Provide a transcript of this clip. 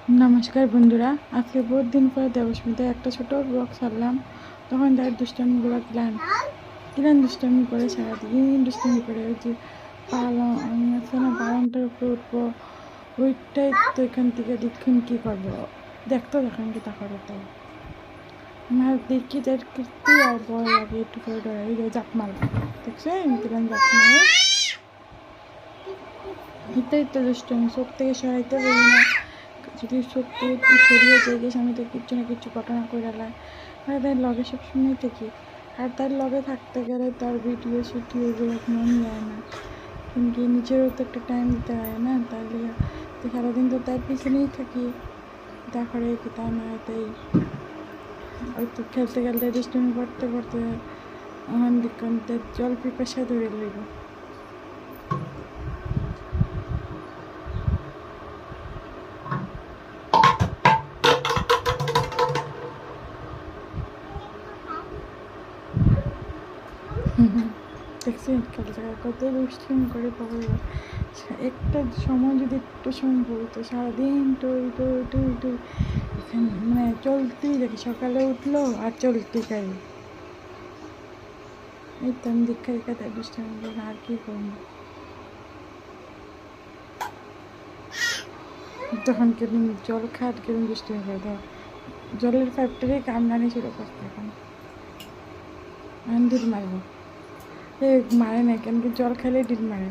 নমস্কার বন্ধুরা, আজকে বহুত দিন পরে দেবস্মিতা একটা ছোট ব্লগ ছাড়লাম। তখন তার দুষ্টামিগুলো কিলান দুষ্টামি করে, সারাদিন দুষ্টামি করে। ওই যে পালন আছে না, পালনটার উপরে উঠবো, ওইটাই তো এখান থেকে দেখুন কী করবো, দেখতো দেখেন কি তা করে। তো আমার দেখি তার কীর্তি আর ভয় লাগে, একটু করে ডরে। ওই যে জাপ মাল দেখছেন কিলান জাপ মারে, এটাই তো দুষ্টামি। চোখ থেকে সরাইতে পারি না, যদি সত্যি সরিয়ে যায় গিয়ে স্বামীতে কিচ্ছু না কিচ্ছু ঘটনা করে লায়। আর তার লগে সবসময় থেকে, আর তার লগে থাকতে গেলে তার ভিডিও শুটিও এগুলো মন যায় না, কিন্তু নিজেরও তো একটা টাইম দিতে হয় না। তার লিগে তো সারাদিন তো তার পিছনেই থাকি, তারপরে কি তা না তাই ওই তো খেলতে খেলতে দুষ্টুমি করতে করতে আমার দিকে জল পিপাসা ধরে লইব। দেখছেন খেলতে কত দুষ্টুমি করে বাবা। একটা সময় যদি একটু সময় বলতো, সারাদিন টই টই টই টই এখানে মানে চলতেই দেখি। সকালে উঠলো আর চলতে গাড়ি, এই তো আমি দীক্ষা দীক্ষা তাই দুষ্টুমি করি, আর কি করবো। তখন কেমন জল খাট কেমন দুষ্টুমি করে দাও, জলের পাইপটারে কামড়ানি শুরু করতে। এখন ডিল মারবো, এ মারে না কেন কি, জল খেলে ডিল মারে।